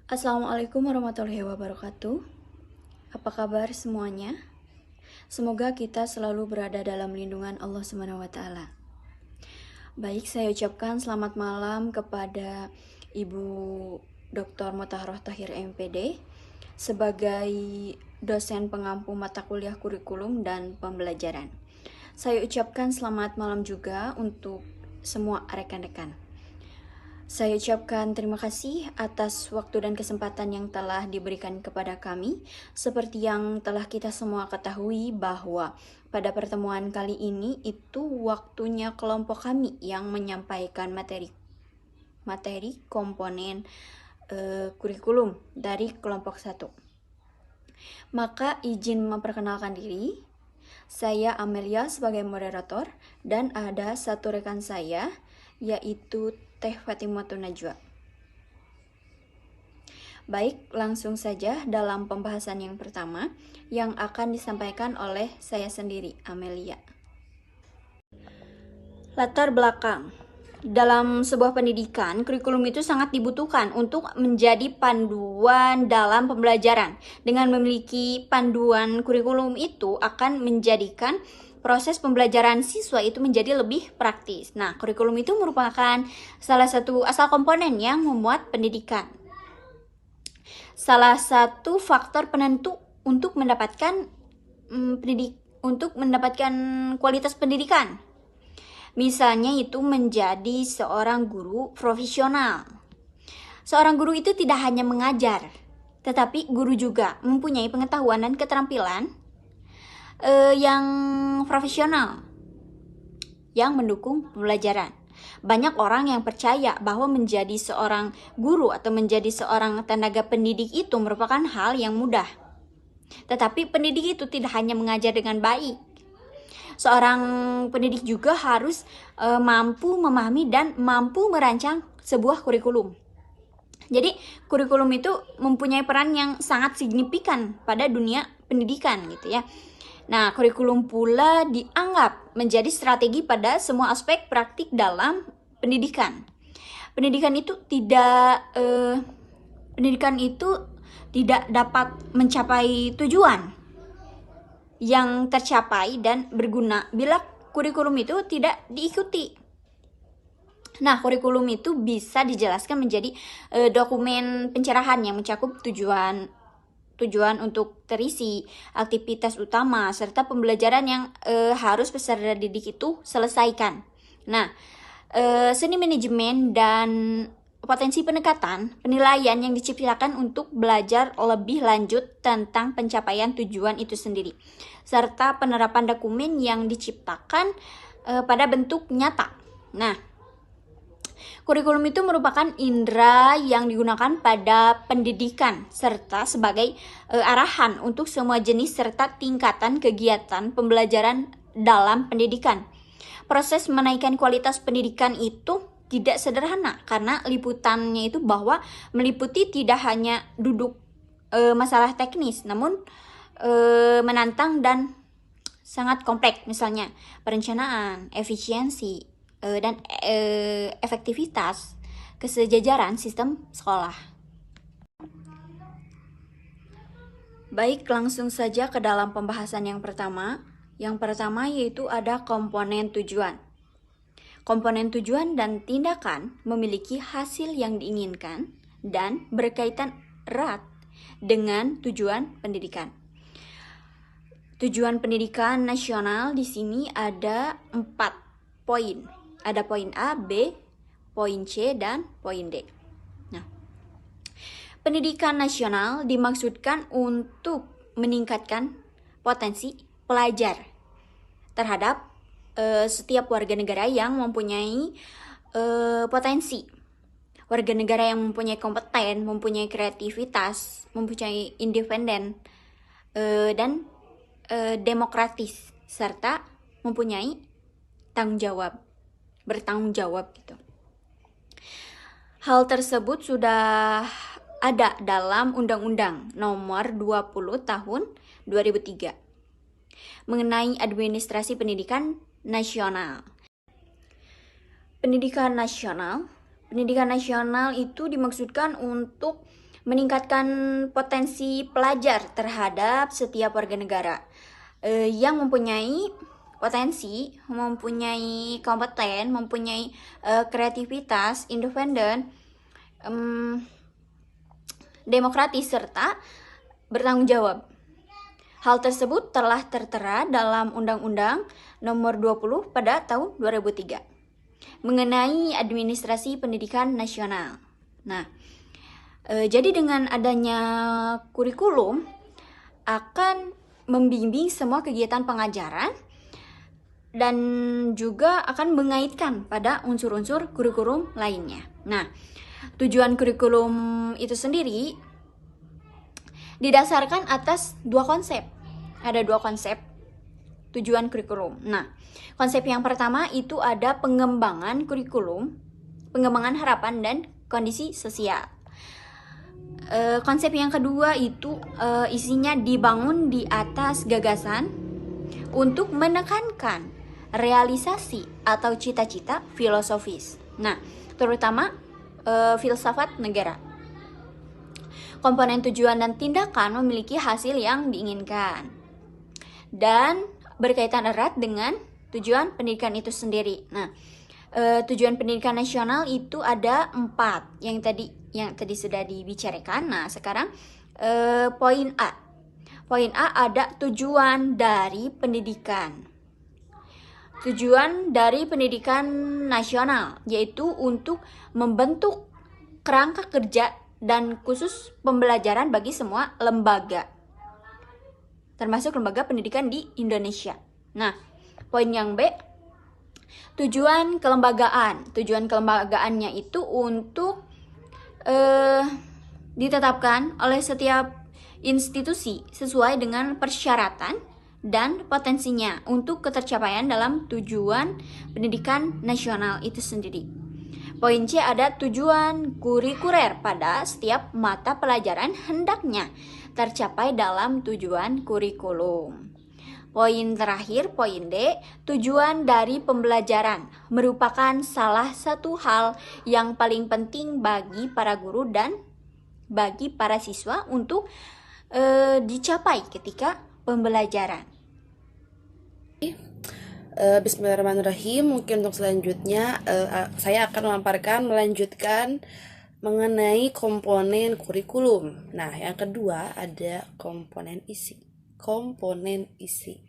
Assalamualaikum warahmatullahi wabarakatuh. Apa kabar semuanya? Semoga kita selalu berada dalam lindungan Allah Subhanahu wa taala. Baik, saya ucapkan selamat malam kepada Ibu Dr. Mutahharoh Tahir MPD sebagai dosen pengampu mata kuliah kurikulum dan pembelajaran. Saya ucapkan selamat malam juga untuk semua rekan-rekan. Saya ucapkan terima kasih atas waktu dan kesempatan yang telah diberikan kepada kami. Seperti yang telah kita semua ketahui bahwa pada pertemuan kali ini itu waktunya kelompok kami yang menyampaikan materi komponen kurikulum dari kelompok 1. Maka izin memperkenalkan diri. Saya Amelia sebagai moderator dan ada satu rekan saya yaitu Teh Fatimatun Najwa. Baik, langsung saja dalam pembahasan yang pertama yang akan disampaikan oleh saya sendiri, Amelia. Latar belakang. Dalam sebuah pendidikan, kurikulum itu sangat dibutuhkan untuk menjadi panduan dalam pembelajaran. Dengan memiliki panduan kurikulum itu akan menjadikan proses pembelajaran siswa itu menjadi lebih praktis. Nah, kurikulum itu merupakan salah satu asal komponen yang memuat pendidikan. Salah satu faktor penentu untuk mendapatkan kualitas pendidikan. Misalnya itu menjadi seorang guru profesional. Seorang guru itu tidak hanya mengajar, tetapi guru juga mempunyai pengetahuan dan keterampilan yang profesional yang mendukung pembelajaran. Banyak orang yang percaya bahwa menjadi seorang guru atau menjadi seorang tenaga pendidik itu merupakan hal yang mudah. Tetapi pendidik itu tidak hanya mengajar dengan baik. Seorang pendidik juga harus mampu memahami dan mampu merancang sebuah kurikulum. Jadi kurikulum itu mempunyai peran yang sangat signifikan pada dunia pendidikan gitu ya. Nah, kurikulum pula dianggap menjadi strategi pada semua aspek praktik dalam pendidikan. Pendidikan itu tidak dapat mencapai tujuan yang tercapai dan berguna bila kurikulum itu tidak diikuti. Nah, kurikulum itu bisa dijelaskan menjadi dokumen pencerahan yang mencakup tujuan untuk terisi, aktivitas utama, serta pembelajaran yang harus peserta didik itu selesaikan. Nah, seni manajemen dan potensi pendekatan, penilaian yang diciptakan untuk belajar lebih lanjut tentang pencapaian tujuan itu sendiri, serta penerapan dokumen yang diciptakan pada bentuk nyata. Nah, kurikulum itu merupakan indera yang digunakan pada pendidikan serta sebagai arahan untuk semua jenis serta tingkatan kegiatan pembelajaran dalam pendidikan. Proses menaikkan kualitas pendidikan itu tidak sederhana karena liputannya itu bahwa meliputi tidak hanya duduk masalah teknis, namun menantang dan sangat kompleks, misalnya perencanaan, efisiensi, dan efektivitas kesejajaran sistem sekolah. Baik, langsung saja ke dalam pembahasan yang pertama. Yang pertama yaitu ada komponen tujuan. Komponen tujuan dan tindakan memiliki hasil yang diinginkan dan berkaitan erat dengan tujuan pendidikan. Tujuan pendidikan nasional di sini ada 4 poin. Ada poin A, B, poin C, dan poin D. Nah, pendidikan nasional dimaksudkan untuk meningkatkan potensi pelajar terhadap setiap warga negara yang mempunyai potensi. Warga negara yang mempunyai kompeten, mempunyai kreativitas, mempunyai independen, dan demokratis, serta mempunyai bertanggung jawab gitu. Hal tersebut sudah ada dalam Undang-Undang Nomor 20 Tahun 2003 mengenai administrasi pendidikan nasional. Pendidikan nasional itu dimaksudkan untuk meningkatkan potensi pelajar terhadap setiap warga negara yang mempunyai potensi, mempunyai kompeten, mempunyai kreativitas, independen, demokratis, serta bertanggung jawab. Hal tersebut telah tertera dalam Undang-Undang Nomor 20 pada tahun 2003 mengenai Administrasi Pendidikan Nasional. Nah, jadi dengan adanya kurikulum akan membimbing semua kegiatan pengajaran dan juga akan mengaitkan pada unsur-unsur kurikulum lainnya. Nah, tujuan kurikulum itu sendiri didasarkan atas dua konsep. Ada dua konsep tujuan kurikulum. Nah, konsep yang pertama itu ada pengembangan kurikulum, pengembangan harapan dan kondisi sosial. Konsep yang kedua itu isinya dibangun di atas gagasan untuk menekankan realisasi atau cita-cita filosofis. Nah, terutama filsafat negara. Komponen tujuan dan tindakan memiliki hasil yang diinginkan dan berkaitan erat dengan tujuan pendidikan itu sendiri. Nah, tujuan pendidikan nasional itu ada 4 yang tadi sudah dibicarakan. Nah, sekarang poin A. Poin A ada tujuan dari pendidikan. Tujuan dari pendidikan nasional yaitu untuk membentuk kerangka kerja dan khusus pembelajaran bagi semua lembaga, termasuk lembaga pendidikan di Indonesia. Nah, poin yang B, tujuan kelembagaan. Tujuan kelembagaannya itu untuk ditetapkan oleh setiap institusi sesuai dengan persyaratan dan potensinya untuk ketercapaian dalam tujuan pendidikan nasional itu sendiri. Poin C ada tujuan kurikuler pada setiap mata pelajaran hendaknya tercapai dalam tujuan kurikulum. Poin terakhir, poin D, tujuan dari pembelajaran merupakan salah satu hal yang paling penting bagi para guru dan bagi para siswa untuk dicapai ketika pembelajaran. Bismillahirrahmanirrahim. Mungkin untuk selanjutnya saya akan melanjutkan mengenai komponen kurikulum. Nah, yang kedua ada komponen isi. Komponen isi.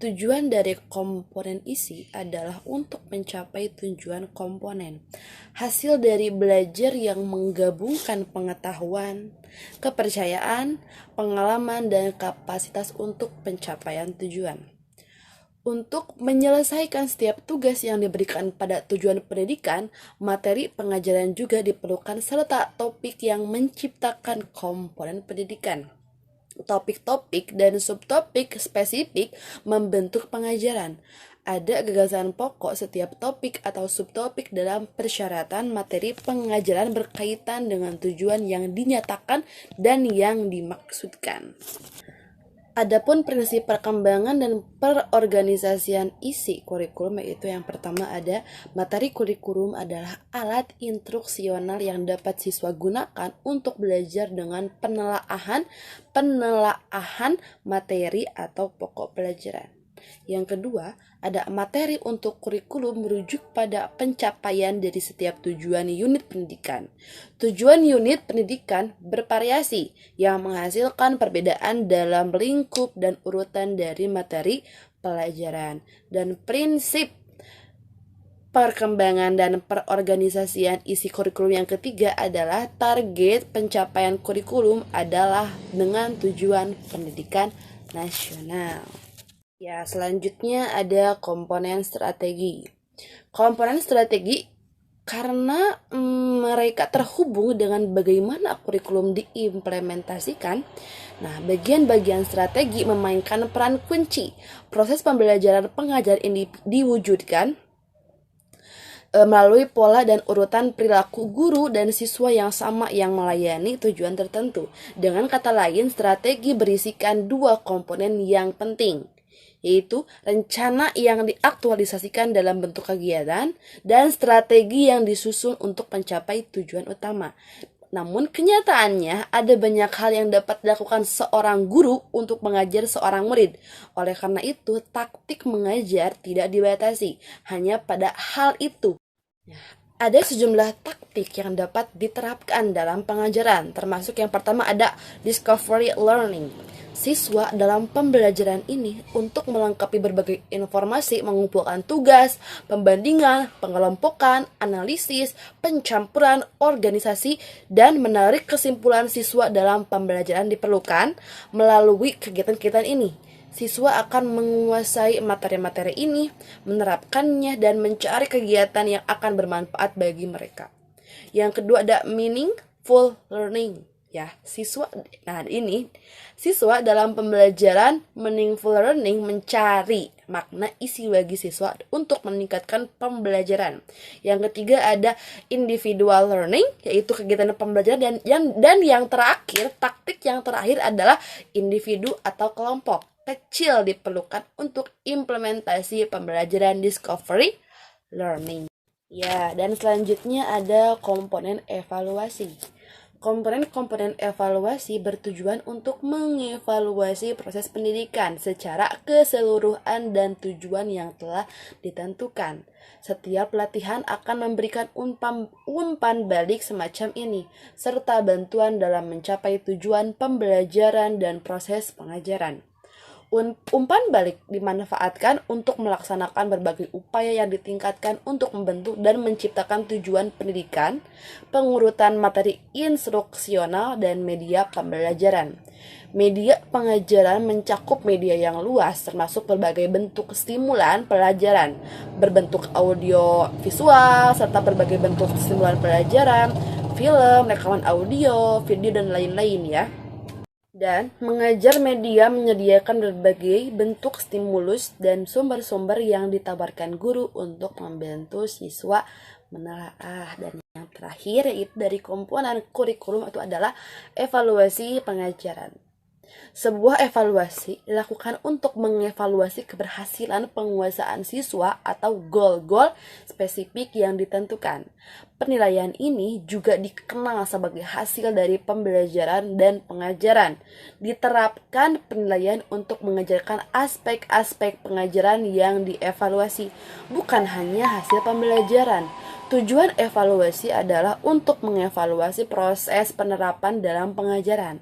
Tujuan dari komponen isi adalah untuk mencapai tujuan komponen. Hasil dari belajar yang menggabungkan pengetahuan, kepercayaan, pengalaman, dan kapasitas untuk pencapaian tujuan. Untuk menyelesaikan setiap tugas yang diberikan pada tujuan pendidikan, materi pengajaran juga diperlukan serta topik yang menciptakan komponen pendidikan. Topik-topik dan subtopik spesifik membentuk pengajaran. Ada gagasan pokok setiap topik atau subtopik dalam persyaratan materi pengajaran berkaitan dengan tujuan yang dinyatakan dan yang dimaksudkan. Adapun prinsip perkembangan dan perorganisasian isi kurikulum, yaitu yang pertama ada materi kurikulum adalah alat instruksional yang dapat siswa gunakan untuk belajar dengan penelaahan materi atau pokok pelajaran. Yang kedua, ada materi untuk kurikulum merujuk pada pencapaian dari setiap tujuan unit pendidikan. Tujuan unit pendidikan bervariasi yang menghasilkan perbedaan dalam lingkup dan urutan dari materi pelajaran. Dan prinsip perkembangan dan perorganisasian isi kurikulum yang ketiga adalah target pencapaian kurikulum adalah dengan tujuan pendidikan nasional. Ya, selanjutnya ada komponen strategi. Komponen strategi karena mereka terhubung dengan bagaimana kurikulum diimplementasikan. Nah, bagian-bagian strategi memainkan peran kunci. Proses pembelajaran pengajaran ini diwujudkan melalui pola dan urutan perilaku guru dan siswa yang sama yang melayani tujuan tertentu. Dengan kata lain, strategi berisikan dua komponen yang penting, yaitu rencana yang diaktualisasikan dalam bentuk kegiatan dan strategi yang disusun untuk mencapai tujuan utama. Namun kenyataannya ada banyak hal yang dapat dilakukan seorang guru untuk mengajar seorang murid. Oleh karena itu, taktik mengajar tidak dibatasi hanya pada hal itu. Ada sejumlah taktik yang dapat diterapkan dalam pengajaran, termasuk yang pertama ada discovery learning. Siswa dalam pembelajaran ini untuk melengkapi berbagai informasi mengumpulkan tugas, pembandingan, pengelompokan, analisis, pencampuran, organisasi, dan menarik kesimpulan siswa dalam pembelajaran diperlukan melalui kegiatan-kegiatan ini. Siswa akan menguasai materi-materi ini, menerapkannya, dan mencari kegiatan yang akan bermanfaat bagi mereka. Yang kedua ada meaningful learning. Siswa dalam pembelajaran meaningful learning mencari makna isi bagi siswa untuk meningkatkan pembelajaran. Yang ketiga ada individual learning, yaitu kegiatan pembelajaran, dan yang terakhir, taktik yang terakhir adalah individu atau kelompok kecil diperlukan untuk implementasi pembelajaran discovery learning. Dan selanjutnya ada komponen evaluasi. Komponen-komponen evaluasi bertujuan untuk mengevaluasi proses pendidikan secara keseluruhan dan tujuan yang telah ditentukan. Setiap pelatihan akan memberikan umpan balik semacam ini, serta bantuan dalam mencapai tujuan pembelajaran dan proses pengajaran. Umpan balik dimanfaatkan untuk melaksanakan berbagai upaya yang ditingkatkan untuk membentuk dan menciptakan tujuan pendidikan, pengurutan materi instruksional, dan media pembelajaran. Media pengajaran mencakup media yang luas, termasuk berbagai bentuk stimulan pelajaran, berbentuk audio visual, serta berbagai bentuk stimulan pelajaran, film, rekaman audio, video, dan lain-lain Dan mengajar media menyediakan berbagai bentuk stimulus dan sumber-sumber yang ditawarkan guru untuk membantu siswa menelaah. Dan yang terakhir yaitu dari komponen kurikulum itu adalah evaluasi pengajaran. Sebuah evaluasi dilakukan untuk mengevaluasi keberhasilan penguasaan siswa atau goal-goal spesifik yang ditentukan. Penilaian ini juga dikenal sebagai hasil dari pembelajaran dan pengajaran. Diterapkan penilaian untuk mengajarkan aspek-aspek pengajaran yang dievaluasi, bukan hanya hasil pembelajaran. Tujuan evaluasi adalah untuk mengevaluasi proses penerapan dalam pengajaran.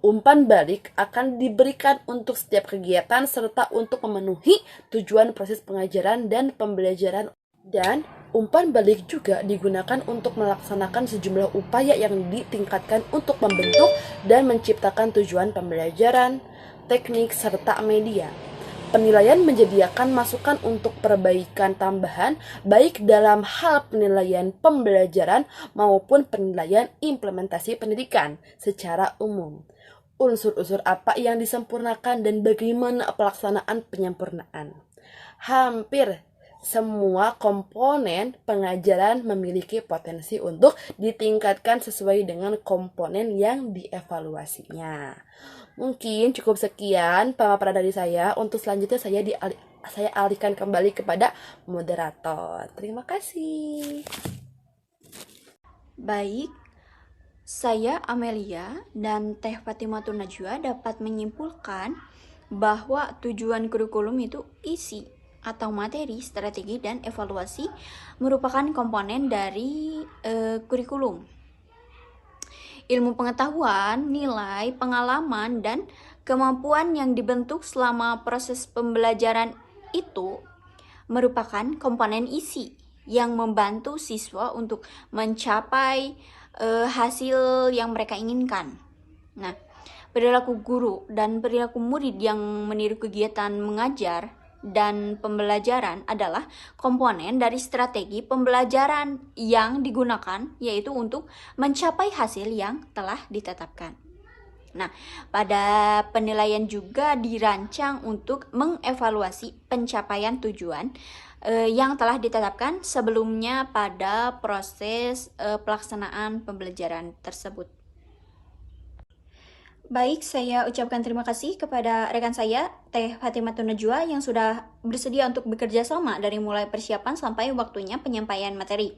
Umpan balik akan diberikan untuk setiap kegiatan serta untuk memenuhi tujuan proses pengajaran dan pembelajaran. Dan umpan balik juga digunakan untuk melaksanakan sejumlah upaya yang ditingkatkan untuk membentuk dan menciptakan tujuan pembelajaran, teknik, serta media. Penilaian menyediakan masukan untuk perbaikan tambahan baik dalam hal penilaian pembelajaran maupun penilaian implementasi pendidikan secara umum. Unsur-unsur apa yang disempurnakan dan bagaimana pelaksanaan penyempurnaan. Hampir semua komponen pengajaran memiliki potensi untuk ditingkatkan sesuai dengan komponen yang dievaluasinya. Mungkin cukup sekian pemaparan dari saya. Untuk selanjutnya saya alihkan kembali kepada moderator. Terima kasih. Baik, saya Amelia dan Teh Fatimatun Najwa dapat menyimpulkan bahwa tujuan kurikulum itu isi atau materi, strategi, dan evaluasi merupakan komponen dari kurikulum. Ilmu pengetahuan, nilai, pengalaman, dan kemampuan yang dibentuk selama proses pembelajaran itu merupakan komponen isi yang membantu siswa untuk mencapai hasil yang mereka inginkan. Nah, perilaku guru dan perilaku murid yang meniru kegiatan mengajar dan pembelajaran adalah komponen dari strategi pembelajaran yang digunakan, yaitu untuk mencapai hasil yang telah ditetapkan. Nah, pada penilaian juga dirancang untuk mengevaluasi pencapaian tujuan yang telah ditetapkan sebelumnya pada proses pelaksanaan pembelajaran tersebut. Baik, saya ucapkan terima kasih kepada rekan saya, Teh Fatimatun Najwa, yang sudah bersedia untuk bekerja sama dari mulai persiapan sampai waktunya penyampaian materi.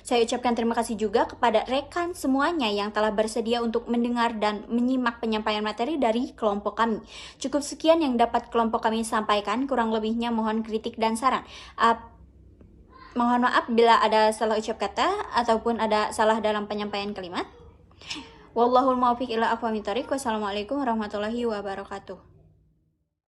Saya ucapkan terima kasih juga kepada rekan semuanya yang telah bersedia untuk mendengar dan menyimak penyampaian materi dari kelompok kami. Cukup sekian yang dapat kelompok kami sampaikan, kurang lebihnya mohon kritik dan saran. Mohon maaf bila ada salah ucap kata ataupun ada salah dalam penyampaian kalimat. Wallahul muwaffiq ila aqwamit thoriq. Wassalamualaikum warahmatullahi wabarakatuh.